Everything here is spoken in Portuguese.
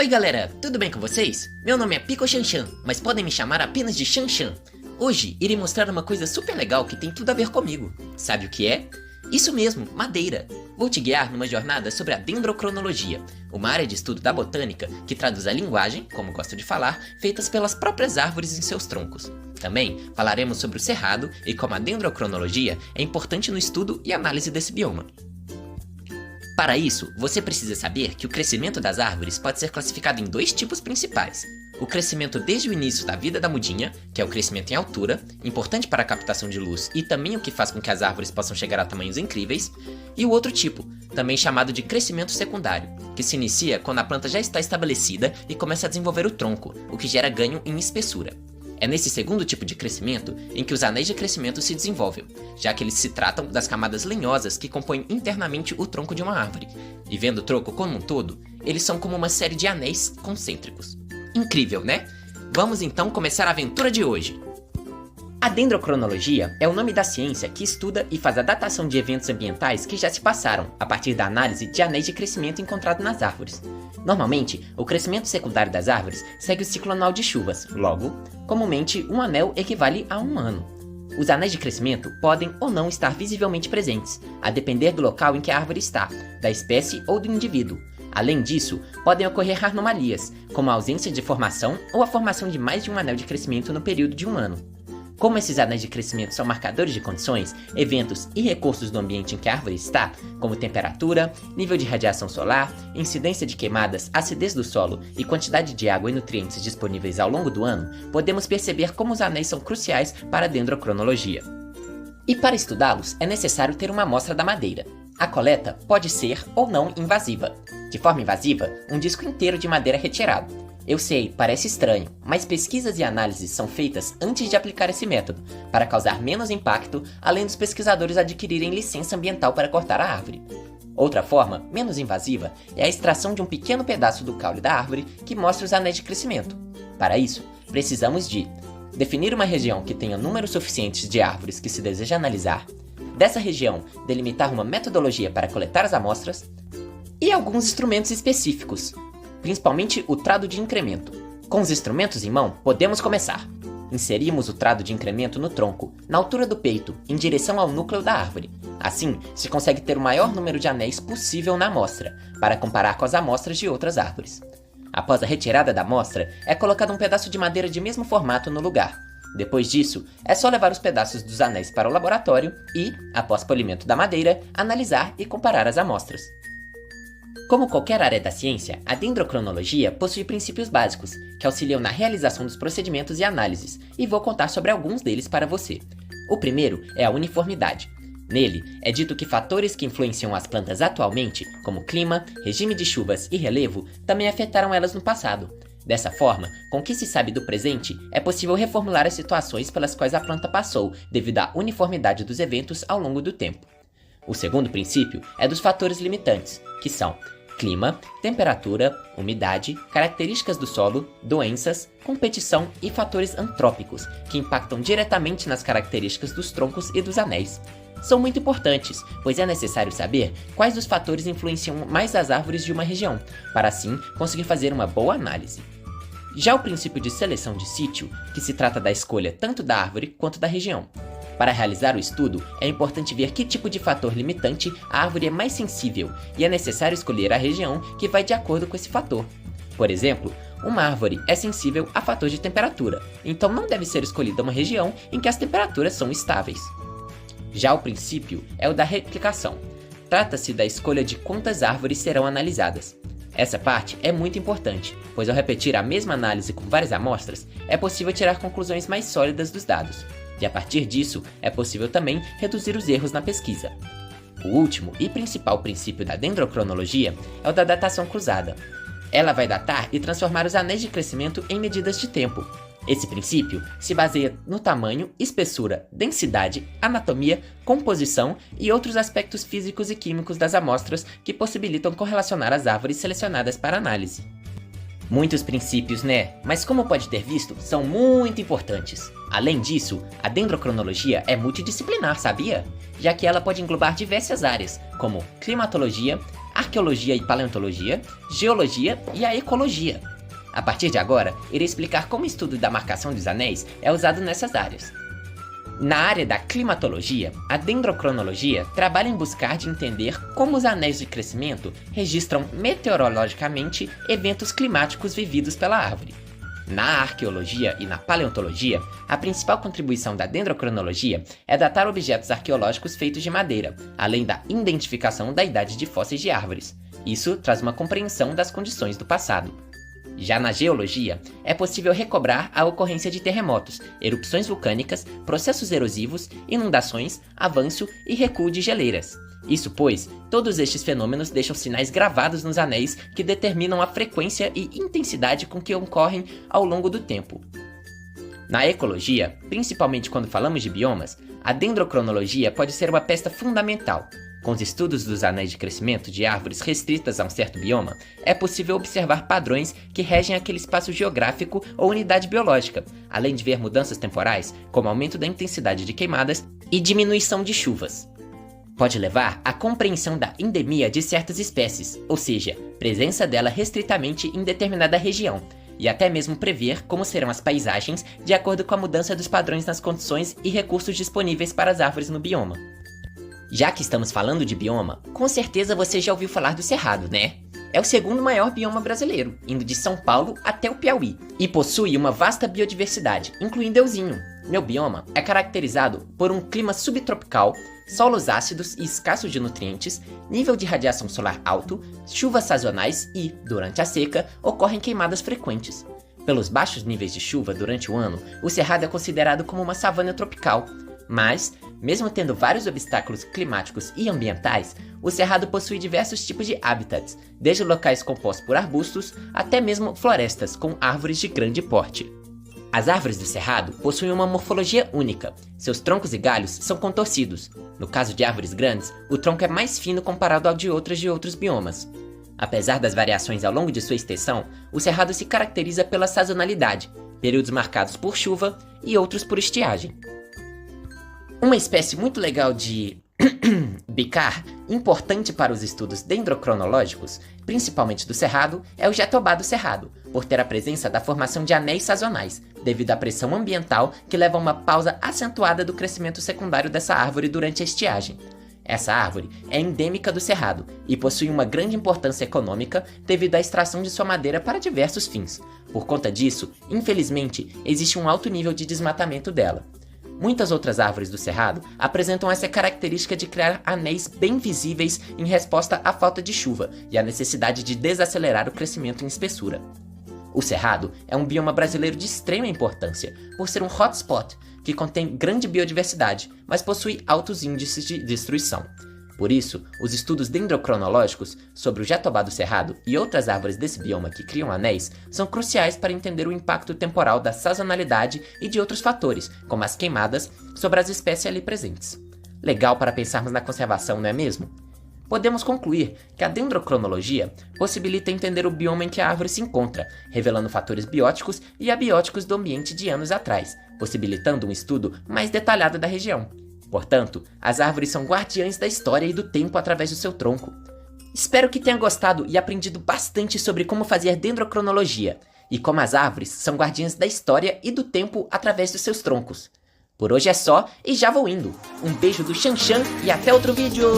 Oi galera, tudo bem com vocês? Meu nome é Pico Xanxan, mas podem me chamar apenas de Xanxan. Hoje irei mostrar uma coisa super legal que tem tudo a ver comigo. Sabe o que é? Isso mesmo, madeira. Vou te guiar numa jornada sobre a dendrocronologia, uma área de estudo da botânica que traduz a linguagem, como gosto de falar, feitas pelas próprias árvores em seus troncos. Também falaremos sobre o cerrado e como a dendrocronologia é importante no estudo e análise desse bioma. Para isso, você precisa saber que o crescimento das árvores pode ser classificado em dois tipos principais. O crescimento desde o início da vida da mudinha, que é o crescimento em altura, importante para a captação de luz e também o que faz com que as árvores possam chegar a tamanhos incríveis, e o outro tipo, também chamado de crescimento secundário, que se inicia quando a planta já está estabelecida e começa a desenvolver o tronco, o que gera ganho em espessura. É nesse segundo tipo de crescimento em que os anéis de crescimento se desenvolvem, já que eles se tratam das camadas lenhosas que compõem internamente o tronco de uma árvore, e vendo o tronco como um todo, eles são como uma série de anéis concêntricos. Incrível, né? Vamos então começar a aventura de hoje! A dendrocronologia é o nome da ciência que estuda e faz a datação de eventos ambientais que já se passaram, a partir da análise de anéis de crescimento encontrados nas árvores. Normalmente, o crescimento secundário das árvores segue o ciclo anual de chuvas, logo, comumente um anel equivale a um ano. Os anéis de crescimento podem ou não estar visivelmente presentes, a depender do local em que a árvore está, da espécie ou do indivíduo. Além disso, podem ocorrer anomalias, como a ausência de formação ou a formação de mais de um anel de crescimento no período de um ano. Como esses anéis de crescimento são marcadores de condições, eventos e recursos do ambiente em que a árvore está, como temperatura, nível de radiação solar, incidência de queimadas, acidez do solo e quantidade de água e nutrientes disponíveis ao longo do ano, podemos perceber como os anéis são cruciais para a dendrocronologia. E para estudá-los, é necessário ter uma amostra da madeira. A coleta pode ser ou não invasiva. De forma invasiva, um disco inteiro de madeira é retirado. Eu sei, parece estranho, mas pesquisas e análises são feitas antes de aplicar esse método, para causar menos impacto, além dos pesquisadores adquirirem licença ambiental para cortar a árvore. Outra forma, menos invasiva, é a extração de um pequeno pedaço do caule da árvore que mostra os anéis de crescimento. Para isso, precisamos de definir uma região que tenha números suficientes de árvores que se deseja analisar, dessa região, delimitar uma metodologia para coletar as amostras, e alguns instrumentos específicos, principalmente o trado de incremento. Com os instrumentos em mão, podemos começar. Inserimos o trado de incremento no tronco, na altura do peito, em direção ao núcleo da árvore. Assim, se consegue ter o maior número de anéis possível na amostra, para comparar com as amostras de outras árvores. Após a retirada da amostra, é colocado um pedaço de madeira de mesmo formato no lugar. Depois disso, é só levar os pedaços dos anéis para o laboratório e, após polimento da madeira, analisar e comparar as amostras. Como qualquer área da ciência, a dendrocronologia possui princípios básicos, que auxiliam na realização dos procedimentos e análises, e vou contar sobre alguns deles para você. O primeiro é a uniformidade. Nele, é dito que fatores que influenciam as plantas atualmente, como clima, regime de chuvas e relevo, também afetaram elas no passado. Dessa forma, com o que se sabe do presente, é possível reformular as situações pelas quais a planta passou, devido à uniformidade dos eventos ao longo do tempo. O segundo princípio é dos fatores limitantes, que são clima, temperatura, umidade, características do solo, doenças, competição e fatores antrópicos, que impactam diretamente nas características dos troncos e dos anéis. São muito importantes, pois é necessário saber quais dos fatores influenciam mais as árvores de uma região, para assim conseguir fazer uma boa análise. Já o princípio de seleção de sítio, que se trata da escolha tanto da árvore quanto da região. Para realizar o estudo, é importante ver que tipo de fator limitante a árvore é mais sensível e é necessário escolher a região que vai de acordo com esse fator. Por exemplo, uma árvore é sensível a fator de temperatura, então não deve ser escolhida uma região em que as temperaturas são estáveis. Já o princípio é o da replicação. Trata-se da escolha de quantas árvores serão analisadas. Essa parte é muito importante, pois ao repetir a mesma análise com várias amostras, é possível tirar conclusões mais sólidas dos dados. E a partir disso, é possível também reduzir os erros na pesquisa. O último e principal princípio da dendrocronologia é o da datação cruzada. Ela vai datar e transformar os anéis de crescimento em medidas de tempo. Esse princípio se baseia no tamanho, espessura, densidade, anatomia, composição e outros aspectos físicos e químicos das amostras que possibilitam correlacionar as árvores selecionadas para análise. Muitos princípios, né? Mas como pode ter visto, são muito importantes. Além disso, a dendrocronologia é multidisciplinar, sabia? Já que ela pode englobar diversas áreas, como climatologia, arqueologia e paleontologia, geologia e a ecologia. A partir de agora, irei explicar como o estudo da marcação dos anéis é usado nessas áreas. Na área da climatologia, a dendrocronologia trabalha em buscar de entender como os anéis de crescimento registram meteorologicamente eventos climáticos vividos pela árvore. Na arqueologia e na paleontologia, a principal contribuição da dendrocronologia é datar objetos arqueológicos feitos de madeira, além da identificação da idade de fósseis de árvores. Isso traz uma compreensão das condições do passado. Já na geologia, é possível recobrar a ocorrência de terremotos, erupções vulcânicas, processos erosivos, inundações, avanço e recuo de geleiras. Isso pois, todos estes fenômenos deixam sinais gravados nos anéis que determinam a frequência e intensidade com que ocorrem ao longo do tempo. Na ecologia, principalmente quando falamos de biomas, a dendrocronologia pode ser uma peça fundamental. Com os estudos dos anéis de crescimento de árvores restritas a um certo bioma, é possível observar padrões que regem aquele espaço geográfico ou unidade biológica, além de ver mudanças temporais, como aumento da intensidade de queimadas e diminuição de chuvas. Pode levar à compreensão da endemia de certas espécies, ou seja, presença dela restritamente em determinada região, e até mesmo prever como serão as paisagens de acordo com a mudança dos padrões nas condições e recursos disponíveis para as árvores no bioma. Já que estamos falando de bioma, com certeza você já ouviu falar do Cerrado, né? É o segundo maior bioma brasileiro, indo de São Paulo até o Piauí, e possui uma vasta biodiversidade, incluindo Euzinho. Meu bioma é caracterizado por um clima subtropical, solos ácidos e escassos de nutrientes, nível de radiação solar alto, chuvas sazonais e, durante a seca, ocorrem queimadas frequentes. Pelos baixos níveis de chuva durante o ano, o Cerrado é considerado como uma savana tropical. Mas, mesmo tendo vários obstáculos climáticos e ambientais, o Cerrado possui diversos tipos de habitats, desde locais compostos por arbustos até mesmo florestas com árvores de grande porte. As árvores do Cerrado possuem uma morfologia única. Seus troncos e galhos são contorcidos. No caso de árvores grandes, o tronco é mais fino comparado ao de outros biomas. Apesar das variações ao longo de sua extensão, o Cerrado se caracteriza pela sazonalidade, períodos marcados por chuva e outros por estiagem. Uma espécie muito legal de bicar, importante para os estudos dendrocronológicos, principalmente do Cerrado, é o jatobá do Cerrado, por ter a presença da formação de anéis sazonais, devido à pressão ambiental que leva a uma pausa acentuada do crescimento secundário dessa árvore durante a estiagem. Essa árvore é endêmica do Cerrado e possui uma grande importância econômica devido à extração de sua madeira para diversos fins. Por conta disso, infelizmente, existe um alto nível de desmatamento dela. Muitas outras árvores do Cerrado apresentam essa característica de criar anéis bem visíveis em resposta à falta de chuva e à necessidade de desacelerar o crescimento em espessura. O Cerrado é um bioma brasileiro de extrema importância, por ser um hotspot que contém grande biodiversidade, mas possui altos índices de destruição. Por isso, os estudos dendrocronológicos sobre o jatobá do Cerrado e outras árvores desse bioma que criam anéis são cruciais para entender o impacto temporal da sazonalidade e de outros fatores, como as queimadas, sobre as espécies ali presentes. Legal para pensarmos na conservação, não é mesmo? Podemos concluir que a dendrocronologia possibilita entender o bioma em que a árvore se encontra, revelando fatores bióticos e abióticos do ambiente de anos atrás, possibilitando um estudo mais detalhado da região. Portanto, as árvores são guardiães da história e do tempo através do seu tronco. Espero que tenha gostado e aprendido bastante sobre como fazer dendrocronologia, e como as árvores são guardiãs da história e do tempo através dos seus troncos. Por hoje é só e já vou indo. Um beijo do Xanxan e até outro vídeo!